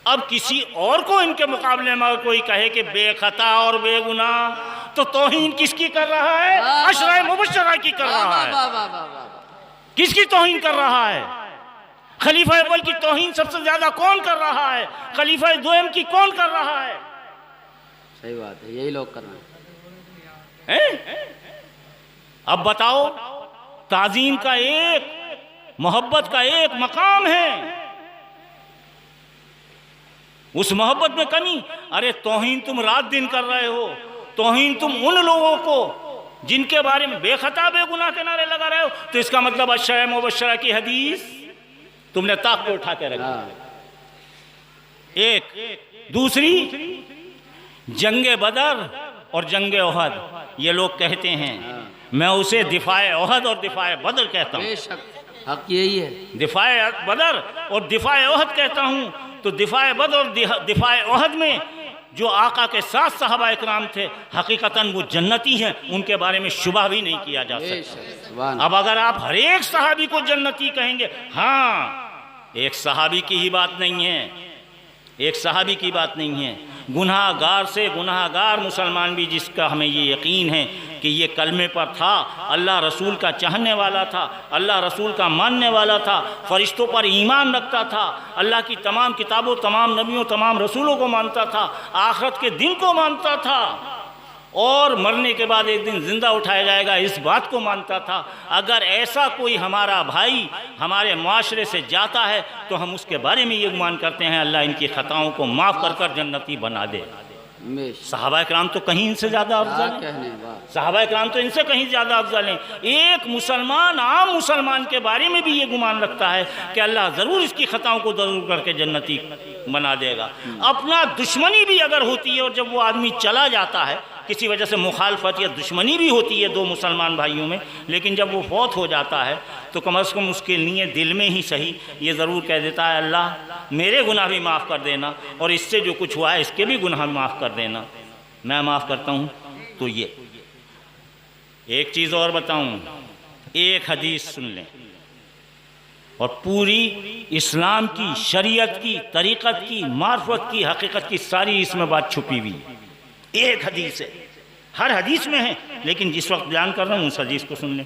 अब किसी और को इनके मुकाबले में कोई कहे कि बेखता और बेगुनाह, तो तौहीन किसकी कर रहा है? अशरा मुबश्शरा की कर रहा है। किसकी तौहीन कर रहा है? खलीफा अव्वल की तौहीन सबसे ज्यादा कौन कर रहा है? खलीफा दोयम की कौन कर रहा है? सही बात है, यही लोग कर रहे हैं। अब बताओ, ताज़ीम का एक, मोहब्बत का एक मकाम है, उस मोहब्बत में कमी। अरे तौहीन तुम रात दिन कर रहे हो, तौहीन तुम उन लोगों को जिनके बारे में बेखता बेगुनाह के नारे लगा रहे हो, तो इसका मतलब अशरा मुबश्शरा की हदीस तुमने ताक पे उठा के रखा। एक दूसरी, जंगे बदर और जंगे ओहद, ये लोग कहते हैं, मैं उसे दिफाए ओहद और दिफाए बदर कहता हूँ। बेशक, हक यही है। दिफाए बदर और दिफाए ओहद कहता हूँ, तो दिफाए बदर और दिफाए ओहद में जो आका के 7 सहाबा इकराम थे, हकीकतन वो जन्नती हैं, उनके बारे में शुबा भी नहीं किया जा सकता। अब अगर आप हर एक सहाबी को जन्नती कहेंगे, हाँ, एक सहाबी की ही बात नहीं है, एक सहाबी की बात नहीं है, गुनाहगार से गुनाहगार मुसलमान भी जिसका हमें ये यकीन है कि ये कलमे पर था, अल्लाह रसूल का चाहने वाला था, अल्लाह रसूल का मानने वाला था, फरिश्तों पर ईमान रखता था, अल्लाह की तमाम किताबों, तमाम नबियों, तमाम रसूलों को मानता था, आखिरत के दिन को मानता था, और मरने के बाद एक दिन जिंदा उठाया जाएगा इस बात को मानता था। अगर ऐसा कोई हमारा भाई हमारे माशरे से जाता है तो हम उसके बारे में ये गुमान करते हैं अल्लाह इनकी खताओं को माफ़ कर कर जन्नती बना दे। सहाबा इकराम तो कहीं इनसे ज़्यादा अफजल हैं, सहाबा इकराम तो इनसे कहीं ज़्यादा अफजल हैं। एक मुसलमान, आम मुसलमान के बारे में भी ये गुमान रखता है कि अल्लाह ज़रूर इसकी खताओं को ज़रूर करके जन्नती बना देगा। अपना दुश्मनी भी अगर होती है और जब वो आदमी चला जाता है, किसी वजह से मुखालफत या दुश्मनी भी होती है 2 मुसलमान भाइयों में, लेकिन जब वो फौत हो जाता है तो कम अज़ कम उसके लिए दिल में ही सही ये ज़रूर कह देता है, अल्लाह मेरे गुनाह भी माफ़ कर देना और इससे जो कुछ हुआ है इसके भी गुनाह माफ़ कर देना, मैं माफ़ करता हूँ। तो ये एक चीज़ और बताऊँ, एक हदीस सुन लें और पूरी इस्लाम की, शरीयत की, तरीक़त की, मार्फत की, हकीकत की सारी इसमें बात छुपी हुई। एक हदीस है, हर हदीस में है, लेकिन जिस वक्त बयान कर रहा हूँ उस हदीस को सुन लें।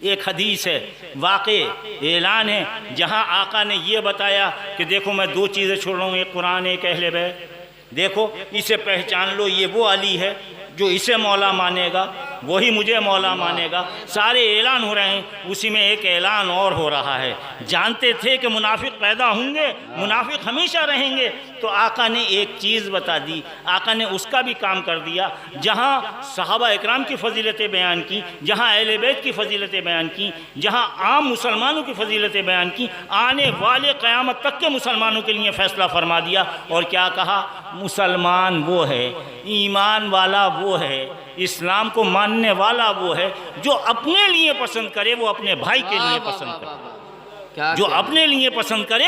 एक हदीस है, वाक़े ऐलान है, जहाँ आका ने ये बताया कि देखो मैं 2 चीज़ें छोड़ रहा हूँ, एक कुरान, एक अहले बैत, देखो इसे पहचान लो, ये वो अली है जो इसे मौला मानेगा वही मुझे मौला मानेगा। सारे ऐलान हो रहे हैं, उसी में एक ऐलान और हो रहा है। जानते थे कि मुनाफिक पैदा होंगे, मुनाफिक हमेशा रहेंगे, तो आका ने एक चीज़ बता दी, आका ने उसका भी काम कर दिया। जहाँ सहाबा इकराम की फ़जीलतें बयान की, जहाँ अहले बैत की फ़जीलतें बयान की, जहाँ आम मुसलमानों की फ़जीलतें बयान की, आने वाले क़यामत तक के मुसलमानों के लिए फ़ैसला फरमा दिया। और क्या कहा? मुसलमान वो है, ईमान वाला वो है, इस्लाम को मानने वाला वो है जो अपने लिए पसंद करे, वो अपने भाई के लिए पसंद करे। क्या जो अपने लिए पसंद करे,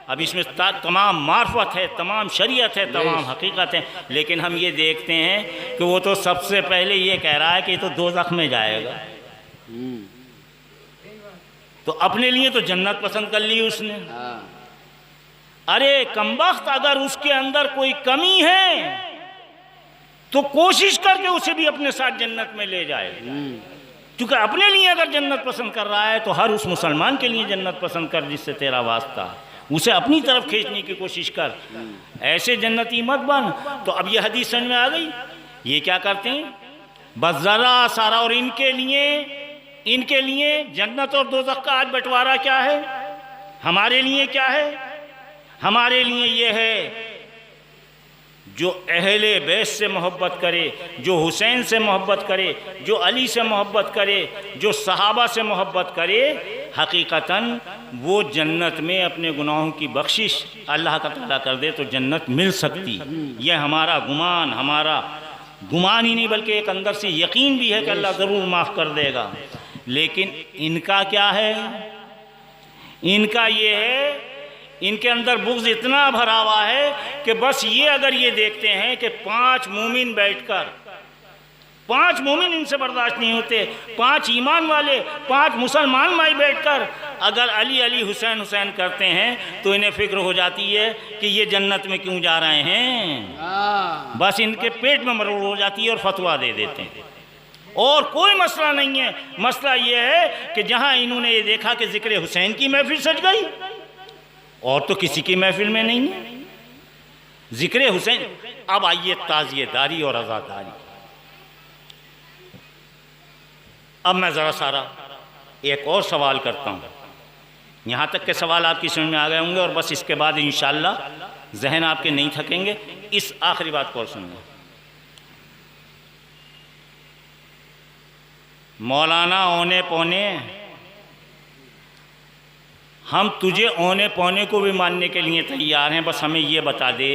अब इसमें तमाम मार्फत है, तमाम शरीयत है, तमाम हकीकत है, लेकिन हम ये देखते हैं कि वो तो सबसे पहले ये कह रहा है कि ये तो दोज़ख में जाएगा। तो अपने लिए तो जन्नत पसंद कर ली उसने। हाँ। अरे कमबख्त, अगर उसके अंदर कोई कमी है तो कोशिश करके उसे भी अपने साथ जन्नत में ले जाए, क्योंकि अपने लिए अगर जन्नत पसंद कर रहा है तो हर उस मुसलमान के लिए जन्नत पसंद कर जिससे तेरा वास्ता, उसे अपनी तरफ खींचने की कोशिश कर, ऐसे जन्नती मत बन। तो अब ये हदीस समझ में आ गई। ये क्या करते हैं, बस ज़रा सारा, और इनके लिए जन्नत और दोज़ख का आज बंटवारा क्या है, हमारे लिए क्या है? हमारे लिए ये है जो अहले बैत से मोहब्बत करे, जो हुसैन से मोहब्बत करे, जो अली से मोहब्बत करे, जो सहाबा से मोहब्बत करे, हकीकतन वो जन्नत में अपने गुनाहों की बख्शिश अल्लाह का ताला कर दे तो जन्नत मिल सकती। यह हमारा गुमान ही नहीं बल्कि एक अंदर से यकीन भी है कि अल्लाह ज़रूर माफ़ कर देगा। लेकिन इनका क्या है, इनका ये है, इनके अंदर बुग़्ज़ इतना भरा हुआ है कि बस ये अगर ये देखते हैं कि 5 मोमिन बैठकर, 5 मोमिन इनसे बर्दाश्त नहीं होते, 5 ईमान वाले, 5 मुसलमान भाई बैठकर अगर अली अली हुसैन हुसैन करते हैं तो इन्हें फिक्र हो जाती है कि ये जन्नत में क्यों जा रहे हैं। बस इनके पेट में मरोड़ हो जाती है और फतवा दे देते हैं। और कोई मसला नहीं है, मसला ये है कि जहाँ इन्होंने ये देखा कि ज़िक्र हुसैन की महफिल सज गई और तो किसी की महफिल में नहीं है ज़िक्र हुसैन। अब आइए ताज़ियेदारी और आज़ादारी। अब मैं ज़रा सारा एक और सवाल करता हूँ, यहाँ तक के सवाल आपकी समझ में आ गए होंगे और बस इसके बाद इंशाअल्लाह जहन आपके नहीं थकेंगे। इस आखिरी बात को और सुनिए, मौलाना औने पौने, हम तुझे औने पौने को भी मानने के लिए तैयार हैं, बस हमें ये बता दे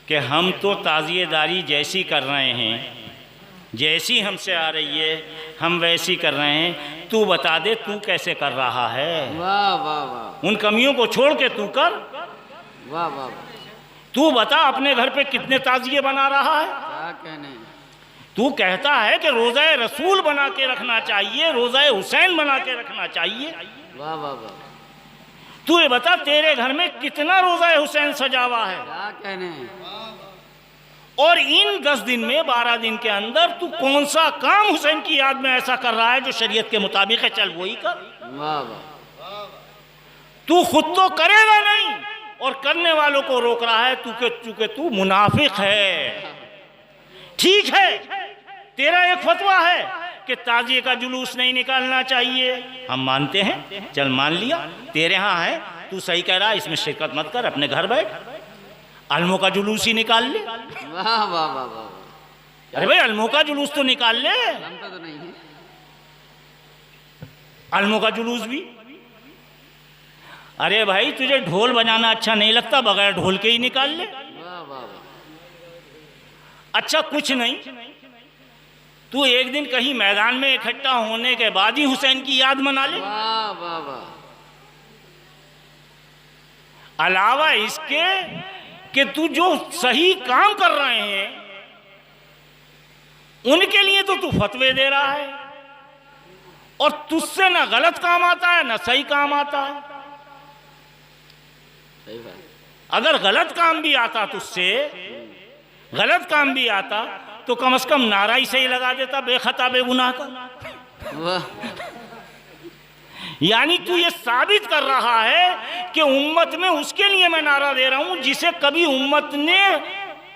कि हम तो ताज़ियेदारी जैसी कर रहे हैं, जैसी हमसे आ रही है हम वैसी कर रहे हैं, तू बता दे तू कैसे कर रहा है। वाह वाह वाह। उन कमियों को छोड़ के तू कर। वाह वाह। तू बता अपने घर पे कितने ताज़िये बना रहा है। क्या कहने, तू कहता है कि रोज़ा रसूल बना के रखना चाहिए, रोज़ा हुसैन बना के रखना चाहिए। वाह वाह वाह। तू ये बता तेरे घर में कितना रोज़ा हुसैन सजा हुआ है। क्या कहने, और इन 10 दिन में 12 दिन के अंदर तू कौन सा काम हुसैन की याद में ऐसा कर रहा है जो शरीयत के मुताबिक है, चल वही कर। वाह वाह। तू खुद तो करेगा नहीं और करने वालों को रोक रहा है, चूंकि तू मुनाफिक है। ठीक है, तेरा एक फतवा है कि ताज़िये का जुलूस नहीं निकालना चाहिए, हम मानते हैं, चल मान लिया, तेरे यहाँ है, तू सही कह रहा है, इसमें शिरकत मत कर, अपने घर बैठ, अलमों का जुलूस ही निकाल ले। वाह वाह वाह वाह। अरे भाई अलमों का जुलूस तो निकाल ले, जमता तो नहीं है। अलमों का जुलूस भी। अरे भाई तुझे ढोल बजाना अच्छा नहीं लगता, बगैर ढोल के ही निकाल ले। वाह वाह वाह। अच्छा कुछ नहीं, तू एक दिन कहीं मैदान में इकट्ठा होने के बाद ही हुसैन की याद मना ले। वाह वाह वाह। अलावा इसके कि तू जो सही काम कर रहे हैं उनके लिए तो तू फतवे दे रहा है और तुझसे ना गलत काम आता है ना सही काम आता है। सही बात। अगर गलत काम भी आता तुझसे, गलत काम भी आता तो कम से कम नारा ही सही लगा देता, बेखता बेगुनाह का। वाह। यानी तू ये साबित कर रहा है कि उम्मत में उसके लिए मैं नारा दे रहा हूं जिसे कभी उम्मत ने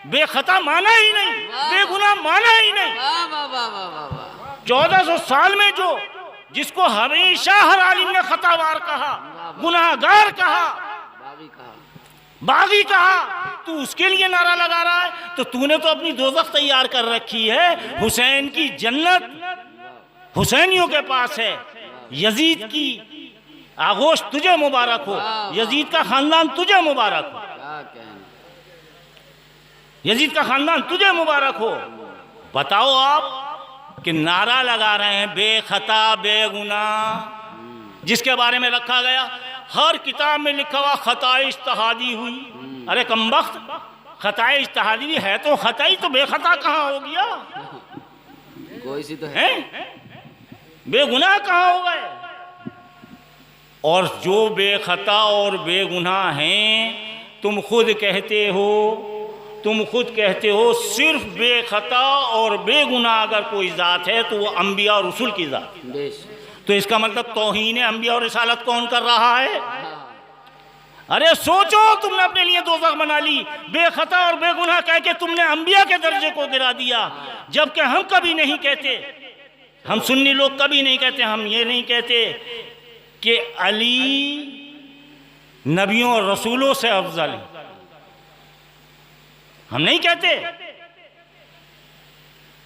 बेखता माना ही नहीं, बेगुनाह माना ही नहीं। वाह वाह वाह वाह वाह। 1400 साल में जिसको हमेशा हर आलिम ने खतावार कहा, गुनाहगार कहा, बागी कहा, तू उसके लिए नारा लगा रहा है। तो तूने तो अपनी दोज़ख तैयार कर रखी है। हुसैन की जन्नत हुसैनियों के पास है, यजीद की आगोश तुझे मुबारक हो, यजीद का खानदान तुझे मुबारक हो। क्या कहने। यजीद का खानदान तुझे मुबारक हो। बताओ आप कि नारा लगा रहे हैं बेखता बेगुनाह, जिसके बारे में रखा गया हर किताब में लिखा हुआ खताए इज्तिहादी हुई। अरे कमबख्त, खताए इज्तिहादी भी है तो खताई, तो बेखता कहाँ हो गया? कोई सी तो है, बेगुनाह कहाँ हो गए? और जो बेखता और बेगुनाह हैं, तुम खुद कहते हो सिर्फ बेखता और बेगुनाह अगर कोई ज़ात है तो वो अम्बिया और रसूल की ज़ात है। तो इसका मतलब तौहीन अम्बिया और रिसालत कौन कर रहा है? अरे सोचो, तुमने अपने लिए दोज़ख बना ली, बेखता और बेगुनाह कह के तुमने अम्बिया के दर्जे को गिरा दिया। जबकि हम कभी नहीं कहते, हम सुन्नी लोग कभी नहीं कहते, हम ये नहीं कहते कि अली नबियों और रसूलों से अफजल है। हम नहीं कहते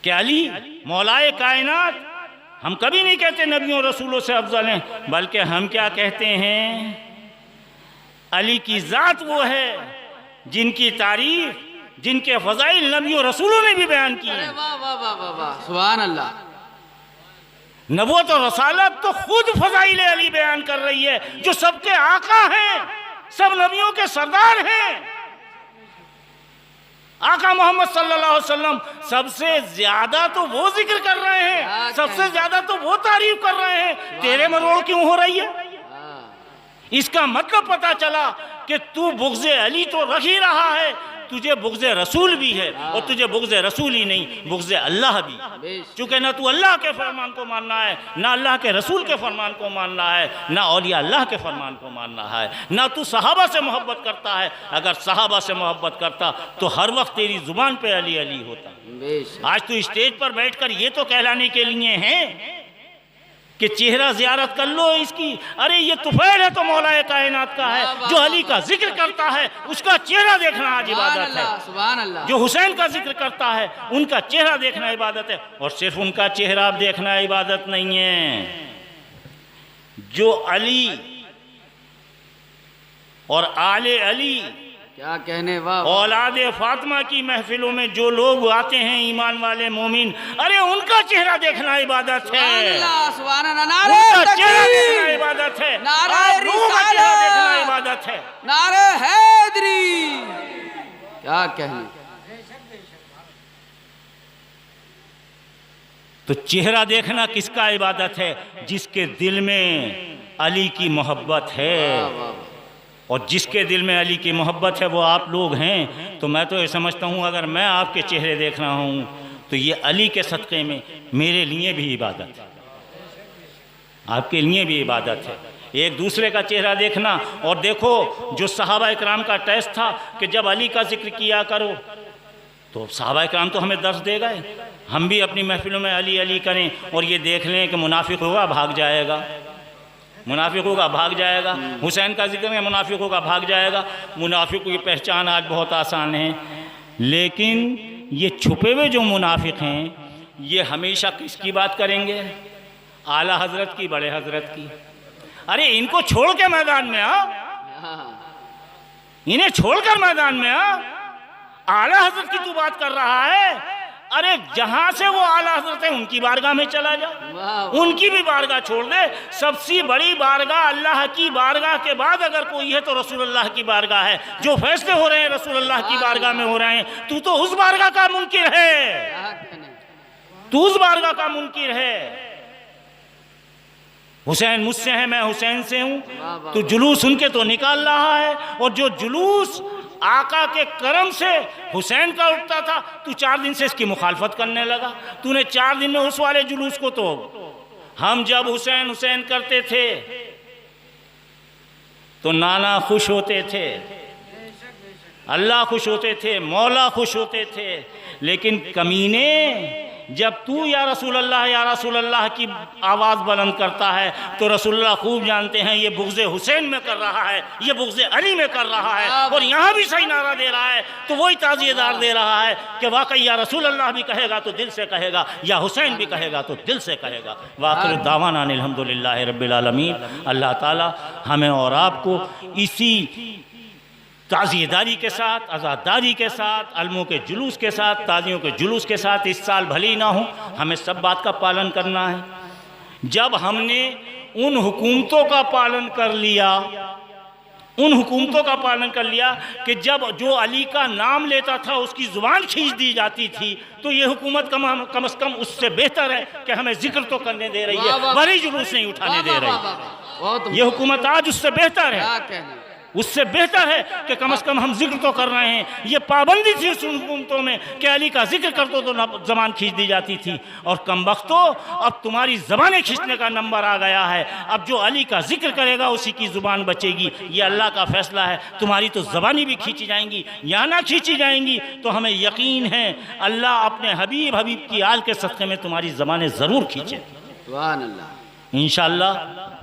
कि अली मौलाए कायनात, हम कभी नहीं कहते नबियों और रसूलों से अफजल हैं। बल्कि हम क्या कहते हैं, अली की ज़ात वो है जिनकी तारीफ, जिनके फ़ज़ाइल नबियों रसूलों ने भी बयान की है। वाह वाह वाह वाह वाह, सुभान अल्लाह। नबूवत और रसालत तो खुद फ़ज़ाइल अली बयान कर रही है, जो सबके आका हैं, सब नबियों के सरदार हैं। आका मोहम्मद सल्लल्लाहु अलैहि वसल्लम सबसे ज्यादा तो वो जिक्र कर रहे हैं, सबसे ज्यादा तो वो तारीफ कर रहे हैं। तेरे में रोड़ क्यों हो रही है? इसका मतलब पता चला कि तू बुग़्ज़ अली तो रख ही रहा है, तुझे बुग़्ज़ रसूल भी है, और तुझे बुग़्ज़ रसूल ही नहीं, बुग़्ज़ अल्लाह भी। चूँकि ना तू अल्लाह के फरमान को मानना है, ना अल्लाह के रसूल के फरमान को मानना है, ना औलिया अल्लाह के फरमान को मानना है, ना तू सहाबा से मोहब्बत करता है। अगर सहाबा से मोहब्बत करता तो हर वक्त तेरी ज़ुबान पे अली अली होता। आज तू स्टेज पर बैठकर ये तो कहलाने के लिए हैं कि चेहरा ज़ियारत कर लो इसकी। अरे ये तुफैल है तो मौलाए कायनात का है, जो अली का जिक्र करता है उसका चेहरा देखना आज इबादत है। सुभान अल्लाह। जो हुसैन का जिक्र करता है उनका चेहरा देखना इबादत है। और सिर्फ उनका चेहरा देखना इबादत नहीं है, जो अली और आले अली, क्या कहने, वाह। औलाद फातिमा की महफिलों में जो लोग आते हैं ईमान वाले मोमिन, अरे उनका चेहरा देखना इबादत है, सुभान अल्लाह। उनका चेहरा देखना इबादत है, आप लोगों का चेहरा देखना इबादत है। नारे हैदरी, क्या कहने। तो चेहरा देखना किसका इबादत है? जिसके दिल में अली की मोहब्बत है। और जिसके दिल में अली की मोहब्बत है वो आप लोग हैं। तो मैं तो ये समझता हूँ अगर मैं आपके चेहरे देख रहा हूँ तो ये अली के सदक़े में मेरे लिए भी इबादत है, आपके लिए भी इबादत है। एक दूसरे का चेहरा देखना। और देखो, जो सहाबा इकराम का टेस्ट था कि जब अली का जिक्र किया करो, तो सहाबा इकराम तो हमें दर्स दे गए, हम भी अपनी महफिलों में अली अली करें और ये देख लें कि मुनाफिक होगा भाग जाएगा, मुनाफिक होगा भाग जाएगा। हुसैन का जिक्र है, मुनाफिक होगा भाग जाएगा। मुनाफिक की पहचान आज बहुत आसान है, लेकिन ये छुपे हुए जो मुनाफिक हैं ये हमेशा किसकी बात करेंगे? आला हजरत की, बड़े हजरत की। अरे इनको छोड़ के मैदान में आ, इन्हें छोड़कर मैदान में आ। आला हजरत की तू बात कर रहा है, अरे जहां से वो आला हजरत है उनकी बारगाह में चला जा, उनकी भी बारगाह छोड़ दे। सबसे बड़ी बारगाह अल्लाह की बारगाह के बाद अगर कोई है तो रसूलुल्लाह की बारगाह है। जो फैसले हो रहे हैं रसूलुल्लाह की बारगाह में हो रहे हैं। तू तो उस बारगाह का मुनकिर है, तू उस बारगाह का मुनकिर है। हुसैन मुझसे है, मैं हुसैन से हूँ, तू जुलूस उनके तो निकाल रहा है। और जो जुलूस आका के करम से हुसैन का उठता था, तू 4 दिन से इसकी मुखालफत करने लगा। तूने 4 दिन में उस वाले जुलूस को, तो हम जब हुसैन हुसैन करते थे तो नाना खुश होते थे, अल्लाह खुश होते थे, मौला खुश होते थे। लेकिन कमीने, जब तू या रसूल अल्लाह की आवाज़ बुलंद करता है तो रसूलुल्लाह खूब जानते हैं ये बुग़्ज़ हुसैन में कर रहा है, ये बुग़्ज़ अली में कर रहा है। और यहाँ भी सही नारा दे रहा है तो वही ताज़ियेदार दे रहा है कि वाकई या रसूल अल्लाह भी कहेगा तो दिल से कहेगा, या हुसैन भी कहेगा तो दिल से कहेगा। वाखिर दावाना अल्हम्दुलिल्लाहि रब्बिल आलमीन। अल्लाह ताला हमें और आपको इसी ताज़ियेदारी के साथ, आज़ादारी के साथ, अलमों के जुलूस के साथ, ताज़ियों के जुलूस के साथ इस साल भले ही ना हो, हमें सब बात का पालन करना है। जब हमने उन हुकूमतों का पालन कर लिया, उन हुकूमतों का पालन कर लिया कि जब जो अली का नाम लेता था उसकी ज़ुबान खींच दी जाती थी, तो ये हुकूमत कम से कम उससे बेहतर है कि हमें जिक्र तो करने दे रही है, बड़ी जुलूस नहीं उठाने दे रही। ये हुकूमत आज उससे बेहतर है, उससे बेहतर है कि कम से कम हम जिक्र तो कर रहे हैं। ये पाबंदी थी उस हुकूमतों में कि अली का जिक्र कर दो तो ज़बान खींच दी जाती थी। और कम वक्तो अब तुम्हारी ज़बानें खींचने का नंबर आ गया है। अब जो अली का जिक्र करेगा उसी की ज़ुबान बचेगी। ये अल्लाह का फ़ैसला है। तुम्हारी तो ज़बानें भी खींची जाएंगी या ना खींची जाएंगी, तो हमें यकीन है अल्लाह अपने हबीब की आल के सदक़े में तुम्हारी ज़बानें ज़रूर खींचे सुभान अल्लाह। इंशाअल्लाह।